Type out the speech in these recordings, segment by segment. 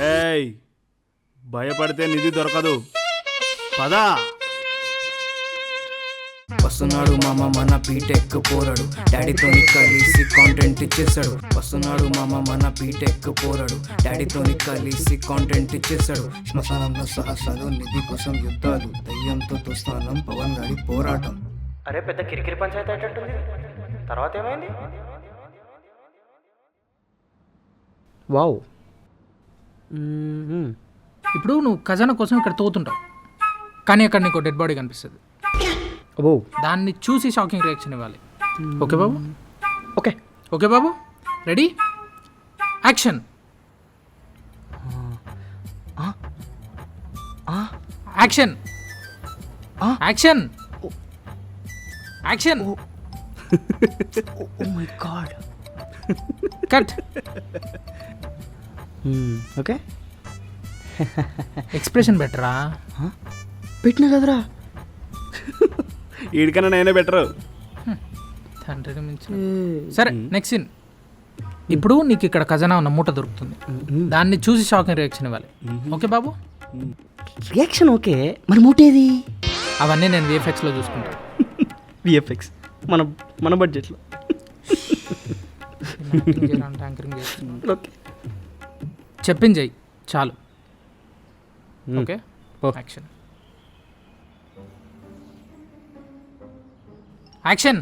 ఏయ్ భయపడితే నిధి దొరకదు పదా. వస్తున్నాడు మామ మన బీటెక్ పోరాడు, డాడీతో కలిసి కాంటెంట్ ఇచ్చేసాడు. వస్తున్నాడు మామ మన బీటెక్ పోరాడు, డాడీతో కలిసి కాంటెంట్ ఇచ్చేసాడు. శ్మశానంలో సాహసాలు, నిధి కోసం యుద్ధాలు, దయ్యంతో తుస్తానం, పవన్ గారి పోరాటం. అరే పెద్ద కిరికిరి పంచాయతీ అయ్యేటట్టుంది. తర్వాత ఏమైంది? వావ్. ఇప్పుడు నువ్వు ఖజానా కోసం ఇక్కడ తోతుంటావు, కానీ అక్కడ నీకు డెడ్ బాడీ కనిపిస్తుంది. అబ్బో. దాన్ని చూసి షాకింగ్ రియాక్షన్ ఇవ్వాలి. ఓకే బాబు? ఓకే ఓకే బాబు, ready, action. Action action action. Oh my God. Cut. Okay expression బెటరా? పెట్టినా కదరా. వీడికన్నా నేనే బెటరు. తండ్రిని మించి. సరే నెక్స్ట్ సీన్. ఇప్పుడు నీకు ఇక్కడ ఖజానా ఉన్న మూట దొరుకుతుంది, దాన్ని చూసి షాకింగ్ రియాక్షన్ ఇవ్వాలి. ఓకే బాబు? రియాక్షన్ ఓకే, మరి మూటేది? అవన్నీ నేను విఎఫ్ఎక్స్లో చూసుకుంటాను. విఎఫ్ఎక్స్ మన మన బడ్జెట్లో. ఓకే చెప్పింది చెయ్యి చాలు. Okay action. యాక్షన్.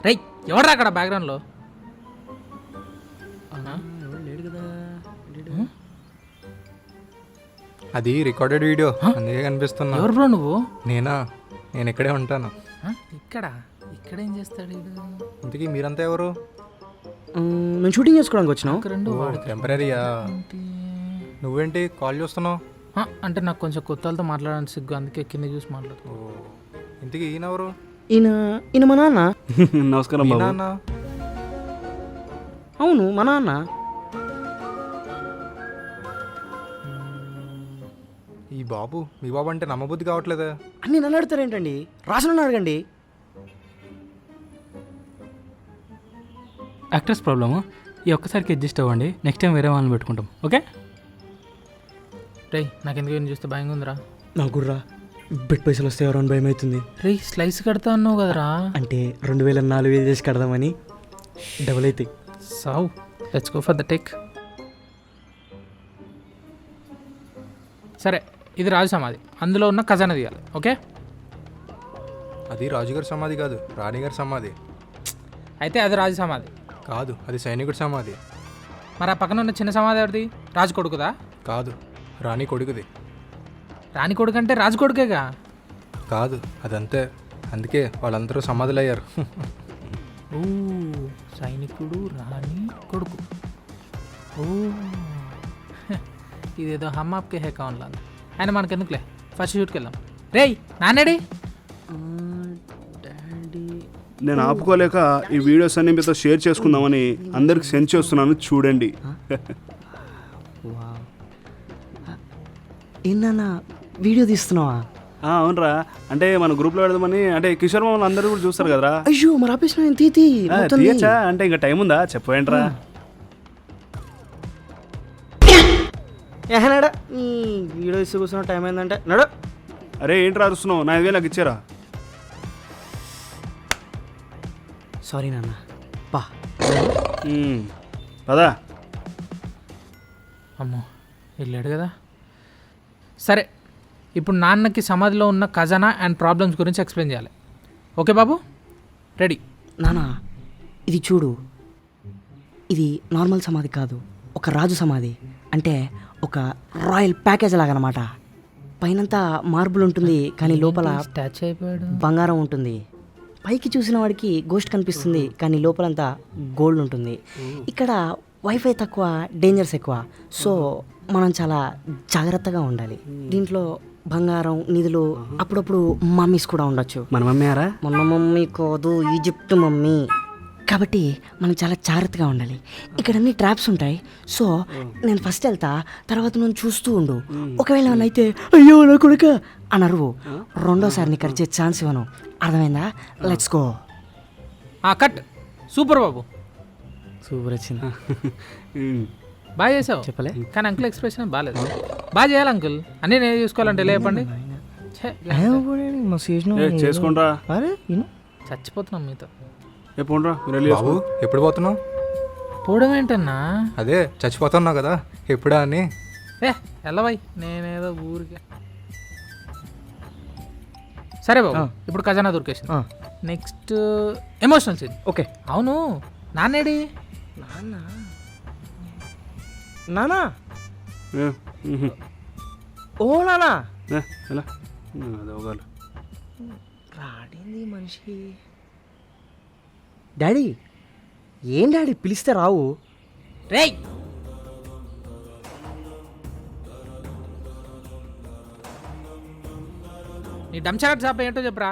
రేయ్ ఎవడ్రా అక్కడ బ్యాక్గ్రౌండ్లో? అది రికార్డెడ్ వీడియో, అందుకే కనిపిస్తున్నా. ఎవరు బ్రో నువ్వు? నేను ఇక్కడే ఉంటాను. ఇక్కడ ఏం చేస్తాడు వీడు? ఇంతకీ మీరంతా ఎవరు? మేము షూటింగ్ చేసుకోవడానికి వచ్చినాం. ఒక రెండు టెంపరీయా? నువ్వేంటి కాల్ చేస్తున్నావు? అంటే నాకు కొంచెం కొత్త వాళ్ళతో మాట్లాడడానికి సిగ్గు, అందుకే కింద చూసి మాట్లాడు. ఇంతకీ ఈయనెవరు? ఈయన మా నాన్న. నమస్కారం బాబు. నాన్న? అవును మా నాన్న. ఈ బాబు మీ బాబు అంటే నమ్మబుద్ధి కావట్లేదా? అన్నీ నన్ను అడుగుతారేంటండి, రాసిన అడగండి. యాక్టర్స్ ప్రాబ్లము, ఈ ఒక్కసారికి అడ్జస్ట్ అవ్వండి, నెక్స్ట్ టైం వేరే వాళ్ళని పెట్టుకుంటాం. ఓకే? రేయ్ నాకు ఎందుకు ఏం చూస్తే భయంగా ఉందిరా. నాకు గుర్రా బెట్ పైసలు వస్తే ఎవరని భయం అవుతుంది. రేయ్ స్లైస్ కడతా అన్నావు కదరా. అంటే 2000 4000 చేసి కడదామని. డబుల్ అవుతాయి. So, let's go for the take. సరే ఇది రాజు సమాధి, అందులో ఉన్న ఖజానా తీయాలి. ఓకే? అది రాజుగారి సమాధి కాదు, రాణిగారి సమాధి. అయితే అది రాజు సమాధి కాదు, అది సైనికుడి సమాధి. మరి ఆ పక్కన ఉన్న చిన్న సమాధి ఎవరిది? రాజు కొడుకుదా? కాదు, రాణి కొడుకుది. రాణి కొడుకు అంటే రాజు కొడుకేగా. కాదు, అదంతే, అందుకే వాళ్ళందరూ సమాధులు అయ్యారు. ఓ సైనికుడు రాణి కొడుకు. ఓ ఇదేదో హమ్ ఆప్కే హే కౌన్ లాగా. ఆయన మనకెందుకులే, ఫస్ట్ షూట్కి వెళ్దాం. రేయ్ నాన్నడి. నేను ఆపుకోలేక ఈ వీడియోస్ అన్ని మీతో షేర్ చేసుకుందామని అందరికి సెండ్ చేస్తున్నాను, చూడండి. ఏంటన్నా వీడియో తీస్తున్నావా? అవునరా, అంటే మన గ్రూప్లో పెడదామని. అంటే కిషోర్ మామూలు అందరూ కూడా చూస్తారు కదరా. అయ్యో మరి ఆపేసిన తీయచ్చా? అంటే ఇంకా టైం ఉందా చెప్పవేంట్రా? ఏనాడా వీడియో ఇస్తూ కూర్చున్న టైం అయిందంటే నడు. అరే ఏంట్రా అరుస్తున్నావు? నా 5,000 నాకు ఇచ్చారా? సారీ నాన్న. పా పదా. అమ్మో వెళ్ళాడు కదా. సరే ఇప్పుడు నాన్నకి సమాధిలో ఉన్న ఖజానా అండ్ ప్రాబ్లమ్స్ గురించి ఎక్స్ప్లెయిన్ చేయాలి. ఓకే బాబు? రెడీ? నాన్న ఇది చూడు, ఇది నార్మల్ సమాధి కాదు, ఒక రాజు సమాధి. అంటే ఒక రాయల్ ప్యాకేజ్ లాగనమాట. పైనంతా మార్బుల్ ఉంటుంది, కానీ లోపల టచ్ అయిపోయాడు. బంగారం ఉంటుంది. పైకి చూసిన వాడికి గోస్ట్ కనిపిస్తుంది, కానీ లోపలంతా గోల్డ్ ఉంటుంది. ఇక్కడ వైఫై తక్కువ, డేంజర్స్ ఎక్కువ. సో మనం చాలా జాగ్రత్తగా ఉండాలి. దీంట్లో బంగారం, నిధులు, అప్పుడప్పుడు మమ్మీస్ కూడా ఉండొచ్చు. మన మమ్మీ ఆరా? మన మమ్మీ కాదు, ఈజిప్ట్ మమ్మీ. కాబట్టి మనం చాలా జాగ్రత్తగా ఉండాలి. ఇక్కడ అన్ని ట్రాప్స్ ఉంటాయి. సో నేను ఫస్ట్ వెళ్తా, తర్వాత నువ్వు చూస్తూ ఉండు. ఒకవేళ ఏమైనా అయితే అయ్యో నా కొడుక అనరు, రెండోసారి నీకు అరిచే ఛాన్స్ ఇవ్వను. అర్థమైందా? Let's go. Cut. Super Babu. Super వచ్చింది. బాగా చేసావు చెప్పలే? కానీ అంకుల్ ఎక్స్ప్రెషన్ బాగాలేదు. బాగా చేయాలి అంకుల్, అన్నీ నేను చూసుకోవాలంటే ఎలా చెప్పండి. ఛే, చేసుకుంట్రా. అరే చచ్చిపోతున్నాం మీతో. ఏ పోండ్రా మీరు వెళ్ళి బాబు ఎప్పుడు పోతున్నావు? పోవడం ఏంటన్నా? అదే చచ్చిపోతున్నావు కదా ఎప్పుడా అని. ఎల్లవై నేనేదో ఊరికే. సరే బాబు, ఇప్పుడు ఖజానా దొరికేసింది. Next emotional scene. ఓకే. అవును, నాన్నేడి? నానా ఓ నానా ఎలా అదే ఒకళ్ళు రాడింది మనిషి. డాడీ ఏం డాడీ పిలిస్తే రావు? రేయ్ నీ డంచరట్ షాప్ ఏంటో చెప్పరా.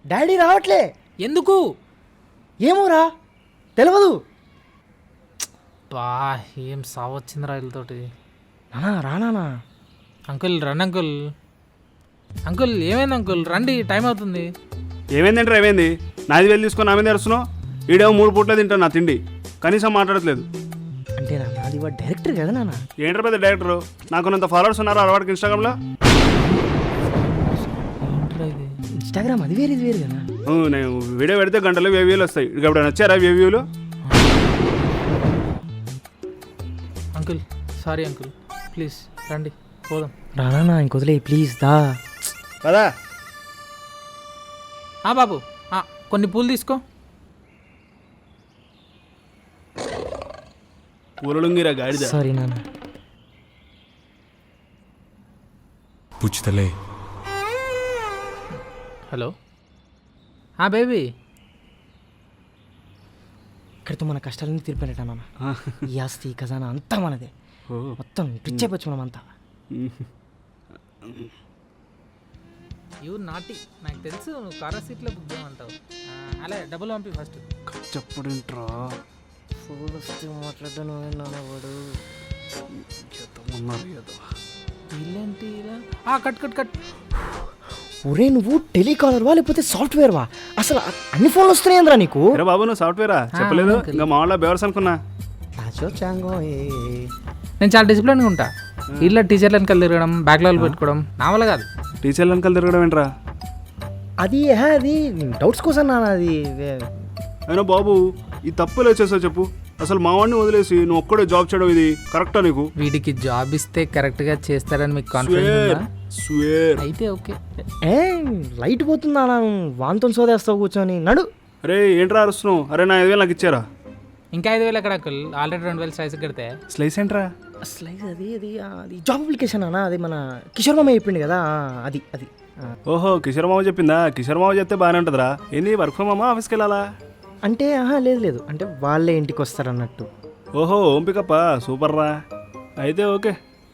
డాడీ రావట్లే. ఎందుకు? ఏమోరా తెలియదు. బా ఏం సావచ్చిందిరా వీళ్ళతోటి. నానా రానా? అంకుల్ రండి అంకుల్. అంకుల్ ఏమైంది అంకుల్? రండి, టైం అవుతుంది. ఏమైందంటే ఏమైంది? నాది వెళ్ళి తీసుకొని నా మీద తెరుస్తున్నావు. ఈడేమో 3 పూట్లే తింటాను నా తిండి, కనీసం మాట్లాడట్లేదు. అంటే నాది వాడు డైరెక్టర్ కదా నాన్న. ఏంటర్ పెద్ద డైరెక్టరు, నాకున్నంత ఫాలోవర్స్ ఉన్నారు అలవాటుకి ఇన్స్టాగ్రామ్లో. ఇన్స్టాగ్రామ్ అది వేరేది వేరు కదా. నేను వీడియో పెడితే గంటలు వేవ్యూలు వస్తాయి. ఇక ఎప్పుడైనా వచ్చారా వేవ్యూలు? అంకుల్ సారీ అంకుల్, ప్లీజ్ రండి పోదాం. రానా ఇంకొదిలే ప్లీజ్ దా. కదా బాబు కొన్ని పూలు తీసుకో. పూలలుంగిరా గాడిద. సారీ నాన్న. పుచ్చుతలే. Hello baby. ఇక్కడితో మన కష్టాలన్నీ తీరిపోయినట్ట నాన్న. ఈ ఆస్తి ఖజానా అంతా మనదే. మొత్తం పిచ్చి అయిపోవచ్చు మనమంతా. యూ నాటి, నాకు తెలుసు నువ్వు కారా సీట్లో బుక్ చేయమంటావు. అలా డబ్బులు పంపి ఫస్ట్. చెప్పుడింట్రా ఫోన్ వస్తే మాట్లాడ్డాను వాడు. ఇల్లేంటి ఇలా? Cut cut cut. ఒరే నువ్వు టెలికాలర్వా లేకపోతే సాఫ్ట్వేర్వా? అసలు అన్ని ఫోన్లు వస్తున్నాయంద్రా నీకు? అరే బాబు నువ్వు సాఫ్ట్వేరా? చెప్పలేదు ఇంకా మా వాళ్ళ బెవర్స్ అనుకున్నా. నేను చాలా డిసిప్లిన్గా ఉంటా. ఇట్లా టీచర్లు వెనకాల తిరగడం, బ్యాక్లాగ్లు పెట్టుకోవడం నా వల్ల కాదు. టీచర్లు వెనకాల తిరగడం ఏంట్రా? అది డౌట్స్ కోసం నాన్న. అది అయినా బాబు ఈ తప్పులు వచ్చేసావు చెప్పు. అసలు మా వాడిని వదిలేసి నువ్వు ఒక్కడే జాబ్ చేయడం ఇది కరెక్టా నీకు? వీడికి జాబ్ ఇస్తే కరెక్ట్గా చేస్తారని మీకు కాన్ఫిడెన్స్ ఉందా? స్వేర్. అయితే ఓకే. లైట్ పోతుందా వాంతో సోదేస్తావు కూర్చొని నడు. అరే ఏంట్రా అరుస్తున్నావు? అరే నా 5,000 నాకు ఇచ్చారా? ఇంకా 5,000 ఎక్కడ అంకుల్? ఆల్రెడీ 2,000 స్లైస్ కడితే. స్లైస్ ఏంట్రా? స్లైస్ అది అది అది జాబ్ అప్లికేషన్ అన్న. అది మన కిషోర్ మామ చెప్పిండు కదా. అది అది ఓహో కిషోర్ మామ చెప్పిందా? కిషోర్ మామ చెప్తే బాగానే ఉంటుందిరా. ఏంది వర్క్ ఫ్రమ్ హోమా, ఆఫీస్కి వెళ్ళాలా? అంటే లేదు లేదు, అంటే వాళ్ళే ఇంటికి వస్తారన్నట్టు. ఓహో ఓం పికప్ప, సూపర్ రా. అయితే ఓకే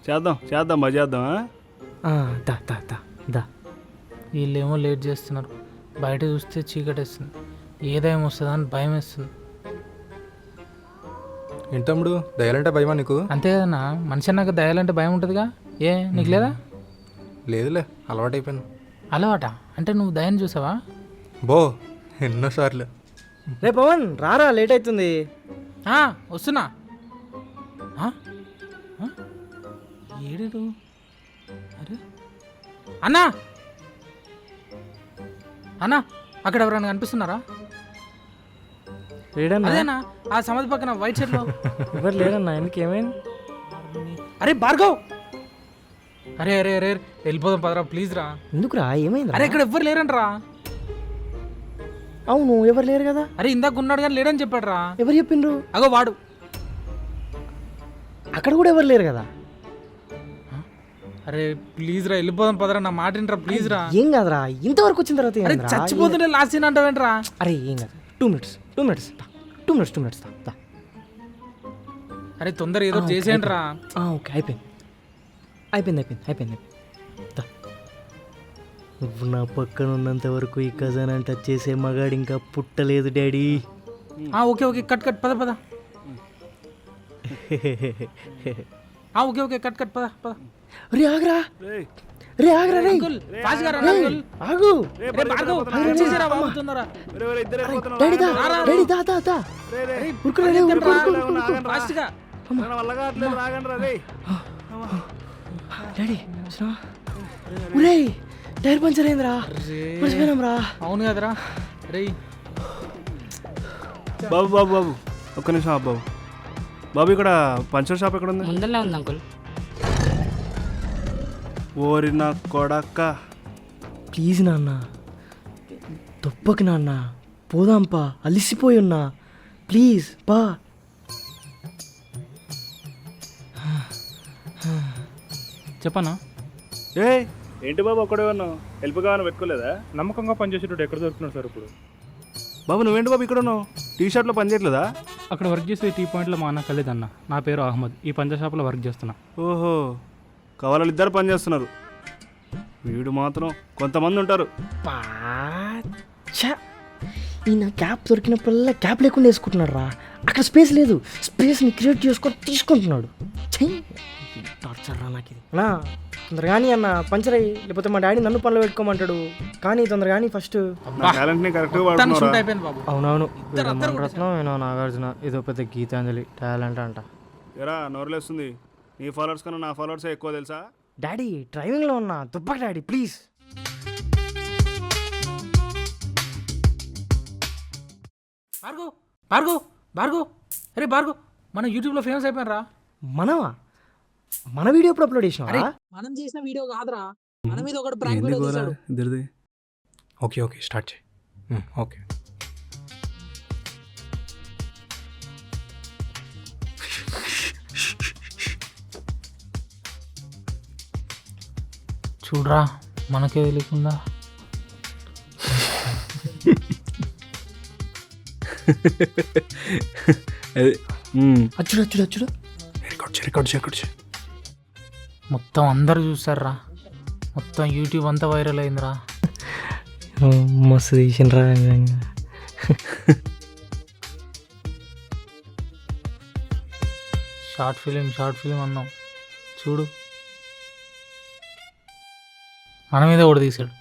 చేద్దాం చేద్దాం బాగా చేద్దాం. దా దా దా దా. వీళ్ళేమో లేట్ చేస్తున్నారు. బయట చూస్తే చీకటేస్తుంది, ఏదేమో వస్తుందా అని భయం వేస్తుంది. ఏంటి తమ్ముడు దయాలంటే భయమా నీకు? అంతే కదన్నా, మనిషి అన్నాక దయాలంటే భయం ఉంటుందిగా. నీకు లేదా? లేదులే, అలవాటు అయిపోయాను. అలవాట అంటే నువ్వు దయని చూసావా? బో ఎన్నోసార్లు. రే పవన్ రారా, లేట్ అవుతుంది. వస్తున్నా. ఏడు అరే అన్నా అన్నా, అక్కడ ఎవరైనా కనిపిస్తున్నారా? లేడన్నా. అదేనా ఆ సమాధి పక్కన వైట్ షర్ట్లో? ఎవరు లేరన్నా. ఎందుకు ఏమైంది? అరే భార్గవ్, అరే అరే అరే వెళ్ళిపోదాం పదరా ప్లీజ్ రా. ఎందుకురా ఏమైంది? అరే ఇక్కడ ఎవ్వరు లేరంటరా. అవును ఎవరు లేరు కదా. అరే ఇందాక ఉన్నాడు కానీ లేడని చెప్పాడు రా. ఎవరు చెప్పిండ్రు? అగో వాడు. అక్కడ కూడా ఎవరు లేరు కదా. అరే ప్లీజ్ రా వెళ్ళిపోదాం పదరా, నా మాట వినరా ప్లీజ్ రా. ఏం కాదురా, ఇంతవరకు వచ్చిన తర్వాత అరే చచ్చిపోతుంటే లాస్ట్ సీన్ అంటావేంట్రా? అరే ఏం కాదు, 2 minutes దా. అరే తొందర ఏదో చేసేయండి రా. ఓకే అయిపోయింది. నువ్వు నా పక్కన ఉన్నంత వరకు ఈ ఖజానా టచ్ చేసే మగాడు ఇంకా పుట్టలేదు డాడీ. ఓకే కట్ పద పద. ఓకే కట్ పద పద. రే ఆగరా, రే ఆగరా రే అంకుల్ ఫాస్ట్ గా రా రేయ్, అంకుల్. ఆగు రే భార్గవ్ వచ్చేసారా బాబు తొందరగా. డాడీ దా డాడీ దా దా దా ఉరుకురా రే ఉరుకు ఫాస్ట్ గా. డాడీ ఒరే టైర్ పంచర్ అయిందిరా మర్చిపోయినాం రా అవును కదరా రేయ్. బాబు బాబు బాబు ఒక్క నిమిషం ఆపు బాబు. బాబు ఇక్కడ పంచర్ షాప్ ఎక్కడ ఉంది? ముందరనే ఉంది అంకుల్. ఓరి నా కొడక్క. ప్లీజ్ నాన్న తప్పకి నాన్న పోదాంపా అలిసిపోయి ఉన్నా ప్లీజ్ పా. చెప్పనా? ఏ ఏంటి బాబు ఒక్కడే ఉన్నావు? హెల్ప్ కావాలని పెట్టుకోలేదా? నమ్మకంగా పనిచేసేటట్టు ఎక్కడ దొరుకుతున్నాడు సార్ ఇప్పుడు? బాబు నువ్వేంటి బాబు ఇక్కడ ఉన్నావు? టీ షర్ట్లో పని చేయట్లేదా? అక్కడ వర్క్ చేసే టీ పాయింట్లో మా అన్న కలిదన్న. నా పేరు అహ్మద్. ఈ పంచ షాప్లో వర్క్ చేస్తున్నా. ఓహో కవలలు ఇద్దరు పని చేస్తున్నారు. వీడు మాత్రం కొంతమంది ఉంటారు. పాచ్చా ఈయన క్యాప్ దొరికినప్పుడల్లా క్యాప్ లేకుండా వేసుకుంటున్నాడు రా. అక్కడ స్పేస్ లేదు, స్పేస్ని క్రియేట్ చేసుకొని తీసుకుంటున్నాడు. టార్చర్ రా నాకు ఇది. అన్నా తొందరగా కానీ అన్న పంచర్ అయ్యి, లేకపోతే మా డాడీ నన్ను పనిలో పెట్టుకోమంటాడు. కానీ తొందరగా కానీ ఫస్ట్. నా టాలెంట్ని కరెక్ట్గా మొత్తానికి వాడుతున్నారా? షూట్ అయిపోయింది బాబు. అవునవును ఇద్దరు అందరూ రత్నం ఏనో నాగార్జున ఏదో పెద్ద గీతాంజలి టాలెంట్ అంట. ఎరా నోరులేస్తుంది. నీ ఫాలోవర్స్ కన్నా నా ఫాలోవర్సే ఎక్కువ తెలుసా? డాడీ డ్రైవింగ్లో ఉన్నా దుబ్బక డాడీ ప్లీజ్. భార్గవ్ భార్గవ్ భార్గవ్ అరే భార్గవ్ మనం యూట్యూబ్లో ఫేమస్ అయిపోయినరా. మనమా? మన వీడియో ఎప్పుడు అప్లోడ్ అరే చేసినావా? మనం చేసిన వీడియో కాదురా, మన మీద ఒకటి ప్రాంక్ వీడియో తీసాడు. ఇద్దరిది. ఓకే ఓకే స్టార్ట్ చేయి. ఓకే చూడరా మనకే తెలియకుండా. అచ్చుడు అచ్చుడు అచ్చుడు. రికార్డ్ చేయి. మొత్తం అందరు చూసారా, మొత్తం యూట్యూబ్ అంతా వైరల్ అయిందిరా. మస్తు తీసినరా నిజంగా. షార్ట్ ఫిలిం అన్నాం చూడు, మన మీద కూడా తీసాడు.